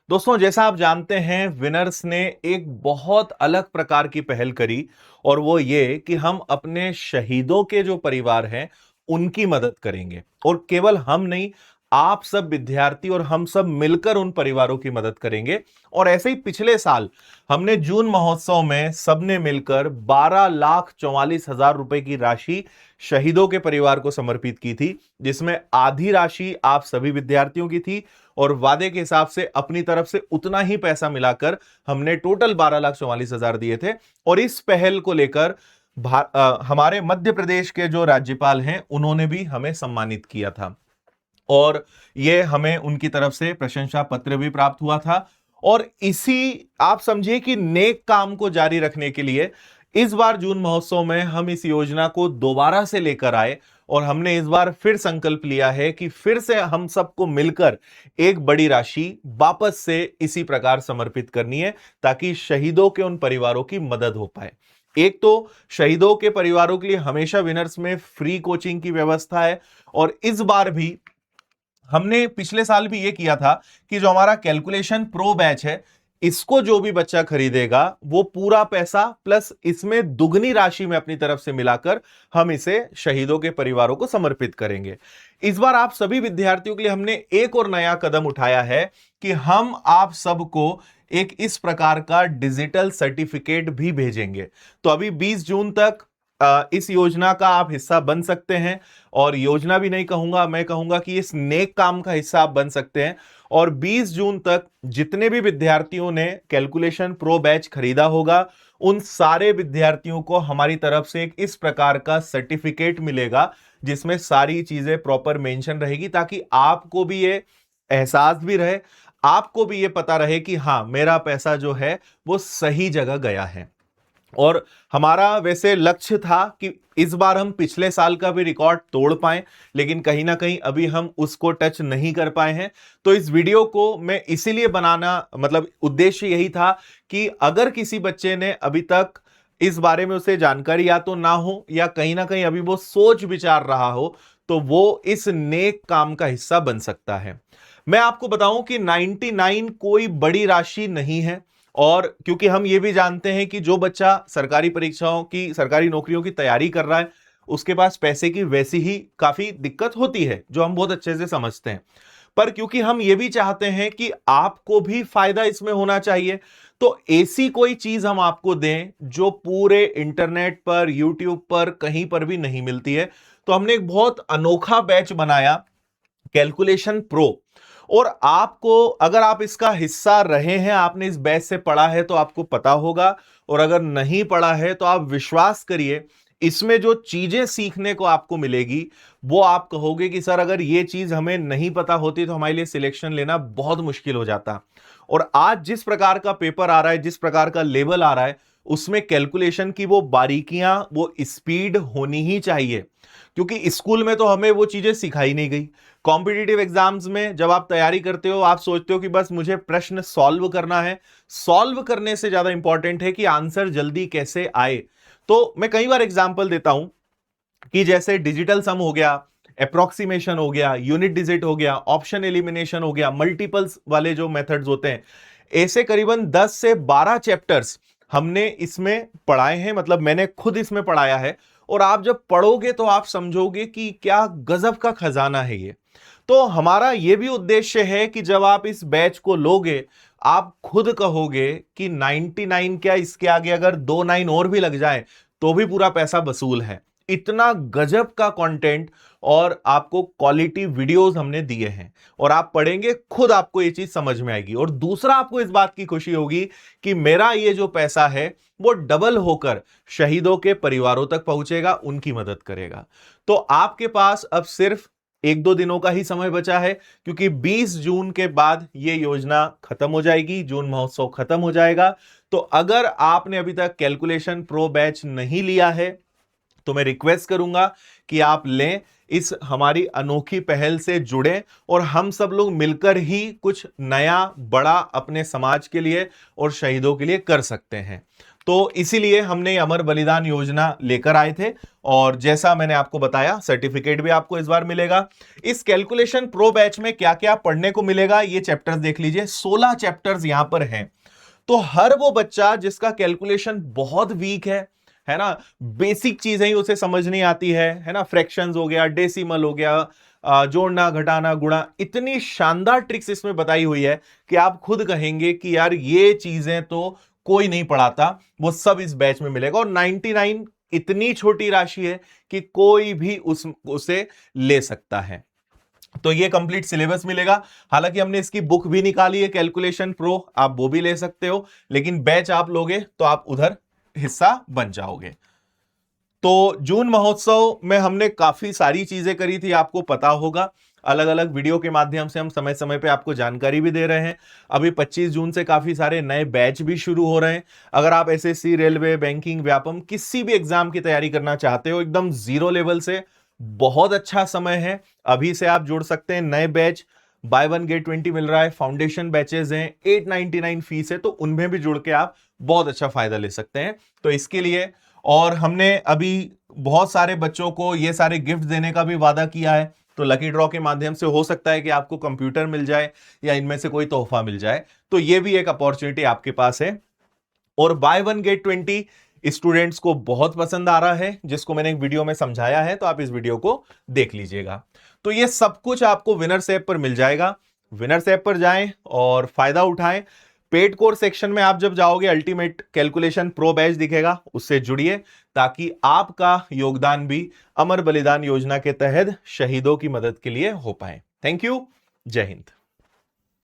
दोस्तों, जैसा आप जानते हैं, विनर्स ने एक बहुत अलग प्रकार की पहल करी और वो ये कि हम अपने शहीदों के जो परिवार हैं उनकी मदद करेंगे। और केवल हम नहीं, आप सब विद्यार्थी और हम सब मिलकर उन परिवारों की मदद करेंगे। और ऐसे ही पिछले साल हमने जून महोत्सव में सबने मिलकर 12,44,000 रुपए की राशि शहीदों के परिवार को समर्पित की थी, जिसमें आधी राशि आप सभी विद्यार्थियों की थी और वादे के हिसाब से अपनी तरफ से उतना ही पैसा मिलाकर हमने टोटल 12,44,000 दिए थे। और इस पहल को लेकर हमारे मध्य प्रदेश के जो राज्यपाल हैं उन्होंने भी हमें सम्मानित किया था और ये हमें उनकी तरफ से प्रशंसा पत्र भी प्राप्त हुआ था। और इसी, आप समझिए कि नेक काम को जारी रखने के लिए इस बार जून महोत्सव में हम इस योजना को दोबारा से लेकर आए और हमने इस बार फिर संकल्प लिया है कि फिर से हम सबको मिलकर एक बड़ी राशि वापस से इसी प्रकार समर्पित करनी है, ताकि शहीदों के उन परिवारों की मदद हो पाए। एक तो शहीदों के परिवारों के लिए हमेशा विनर्स में फ्री कोचिंग की व्यवस्था है और इस बार भी हमने पिछले साल भी ये किया था कि जो हमारा कैलकुलेशन प्रो बैच है, इसको जो भी बच्चा खरीदेगा वो पूरा पैसा प्लस इसमें दुगनी राशि में अपनी तरफ से मिलाकर हम इसे शहीदों के परिवारों को समर्पित करेंगे। इस बार आप सभी विद्यार्थियों के लिए हमने एक और नया कदम उठाया है कि हम आप सबको एक इस प्रकार का डिजिटल सर्टिफिकेट भी भेजेंगे। तो अभी 20 जून तक इस योजना का आप हिस्सा बन सकते हैं। और योजना भी नहीं कहूंगा, मैं कहूंगा कि इस नेक काम का हिस्सा आप बन सकते हैं। और 20 जून तक जितने भी विद्यार्थियों ने कैलकुलेशन प्रो बैच खरीदा होगा, उन सारे विद्यार्थियों को हमारी तरफ से एक इस प्रकार का सर्टिफिकेट मिलेगा, जिसमें सारी चीजें प्रॉपर मेंशन रहेगी, ताकि आपको भी ये एहसास भी रहे, आपको भी ये पता रहे कि हां, मेरा पैसा जो है वो सही जगह गया है। और हमारा वैसे लक्ष्य था कि इस बार हम पिछले साल का भी रिकॉर्ड तोड़ पाएं, लेकिन कहीं ना कहीं अभी हम उसको टच नहीं कर पाए हैं। तो इस वीडियो को मैं इसीलिए बनाना, मतलब उद्देश्य यही था कि अगर किसी बच्चे ने अभी तक इस बारे में उसे जानकारी या तो ना हो या कहीं ना कहीं अभी वो सोच विचार रहा हो, तो वो इस नेक काम का हिस्सा बन सकता है। मैं आपको बताऊं कि 99 कोई बड़ी राशि नहीं है। और क्योंकि हम ये भी जानते हैं कि जो बच्चा सरकारी परीक्षाओं की, सरकारी नौकरियों की तैयारी कर रहा है, उसके पास पैसे की वैसी ही काफी दिक्कत होती है, जो हम बहुत अच्छे से समझते हैं। पर क्योंकि हम ये भी चाहते हैं कि आपको भी फायदा इसमें होना चाहिए, तो ऐसी कोई चीज हम आपको दें जो पूरे इंटरनेट पर, यूट्यूब पर, कहीं पर भी नहीं मिलती है। तो हमने एक बहुत अनोखा बैच बनाया, कैलकुलेशन प्रो। और आपको, अगर आप इसका हिस्सा रहे हैं, आपने इस बैच से पढ़ा है, तो आपको पता होगा। और अगर नहीं पढ़ा है तो आप विश्वास करिए, इसमें जो चीजें सीखने को आपको मिलेगी, वो आप कहोगे कि सर, अगर ये चीज हमें नहीं पता होती तो हमारे लिए सिलेक्शन लेना बहुत मुश्किल हो जाता। और आज जिस प्रकार का पेपर आ रहा है, जिस प्रकार का लेवल आ रहा है, उसमें कैलकुलेशन की वो बारीकियां, वो स्पीड होनी ही चाहिए। क्योंकि स्कूल में तो हमें वो चीजें सिखाई नहीं गई। कॉम्पिटिटिव एग्जाम्स में जब आप तैयारी करते हो, आप सोचते हो कि बस मुझे प्रश्न सॉल्व करना है। सॉल्व करने से ज्यादा इंपॉर्टेंट है कि आंसर जल्दी कैसे आए। तो मैं कई बार एग्जाम्पल देता हूं कि जैसे डिजिटल सम हो गया, अप्रोक्सीमेशन हो गया, यूनिट डिजिट हो गया, ऑप्शन एलिमिनेशन हो गया, मल्टीपल्स वाले जो मेथड्स होते हैं, ऐसे करीबन 10 से 12 चैप्टर्स हमने इसमें पढ़ाए हैं। मतलब मैंने खुद इसमें पढ़ाया है। और आप जब पढ़ोगे तो आप समझोगे कि क्या गजब का खजाना है ये। तो हमारा यह भी उद्देश्य है कि जब आप इस बैच को लोगे, आप खुद कहोगे कि 99 क्या, इसके आगे अगर 2 9 और भी लग जाए तो भी पूरा पैसा वसूल है। इतना गजब का कंटेंट और आपको क्वालिटी वीडियोस हमने दिए हैं। और आप पढ़ेंगे, खुद आपको ये चीज समझ में आएगी। और दूसरा, आपको इस बात की खुशी होगी कि मेरा ये जो पैसा है वो डबल होकर शहीदों के परिवारों तक पहुंचेगा, उनकी मदद करेगा। तो आपके पास अब सिर्फ 1-2 दिनों का ही समय बचा है, क्योंकि 20 जून के बाद ये योजना खत्म हो जाएगी, जून महोत्सव खत्म हो जाएगा। तो अगर आपने अभी तक कैलकुलेशन प्रो बैच नहीं लिया है, तो मैं रिक्वेस्ट करूंगा कि आप लें, इस हमारी अनोखी पहल से जुड़ें और हम सब लोग मिलकर ही कुछ नया बड़ा अपने समाज के लिए और शहीदों के लिए कर सकते हैं। तो इसीलिए हमने अमर बलिदान योजना लेकर आए थे, और जैसा मैंने आपको बताया सर्टिफिकेट भी आपको इस बार मिलेगा। इस कैलकुलेशन प्रो बैच में क्या क्या पढ़ने को मिलेगा ये चैप्टर्स देख लीजिए, 16 चैप्टर्स यहां पर हैं। तो हर वो बच्चा जिसका कैलकुलेशन बहुत वीक है ना, बेसिक चीजें ही उसे समझ नहीं आती है ना, फ्रैक्शंस हो गया, डेसिमल हो गया, जोड़ना घटाना गुणा, इतनी शानदार ट्रिक्स इसमें बताई हुई है कि आप खुद कहेंगे कि यार ये चीजें तो कोई नहीं पढ़ाता, वो सब इस बैच में मिलेगा। और 99 इतनी छोटी राशि है कि कोई भी उसे ले सकता है। तो ये कंप्लीट सिलेबस मिलेगा। हालांकि हमने इसकी बुक भी निकाली है कैलकुलेशन प्रो, आप वो भी ले सकते हो, लेकिन बैच आप लोगे तो आप उधर हिस्सा बन जाओगे। तो जून महोत्सव में हमने काफी सारी चीजें करी थी, आपको पता होगा। अलग अलग वीडियो के माध्यम से हम समय समय पे आपको जानकारी भी दे रहे हैं। अभी 25 जून से काफी सारे नए बैच भी शुरू हो रहे हैं। अगर आप एसएससी, रेलवे, बैंकिंग, व्यापम किसी भी एग्जाम की तैयारी करना चाहते हो एकदम जीरो लेवल से, बहुत अच्छा समय है, अभी से आप जुड़ सकते हैं। नए बैच बाय 1 गेट 20 मिल रहा है, फाउंडेशन बैचेस हैं, 899 फीस है, तो उनमें भी जुड़ के आप बहुत अच्छा फायदा ले सकते हैं। तो इसके लिए, और हमने अभी बहुत सारे बच्चों को ये सारे गिफ्ट देने का भी वादा किया है, तो लकी ड्रॉ के माध्यम से हो सकता है कि आपको कंप्यूटर मिल जाए या इनमें से कोई तोहफा मिल जाए, तो ये भी एक अपॉर्चुनिटी आपके पास है। और बाय 1 गेट 20 स्टूडेंट्स को बहुत पसंद आ रहा है, जिसको मैंने एक वीडियो में समझाया है, तो आप इस वीडियो को देख लीजिएगा। तो ये सब कुछ आपको विनर्स ऐप पर मिल जाएगा। विनर्स ऐप पर जाएं और फायदा उठाएं। पेड कोर्स सेक्शन में आप जब जाओगे, अल्टीमेट कैलकुलेशन प्रो बैच दिखेगा, उससे जुड़िए ताकि आपका योगदान भी अमर बलिदान योजना के तहत शहीदों की मदद के लिए हो पाए। Thank you. जय हिंद।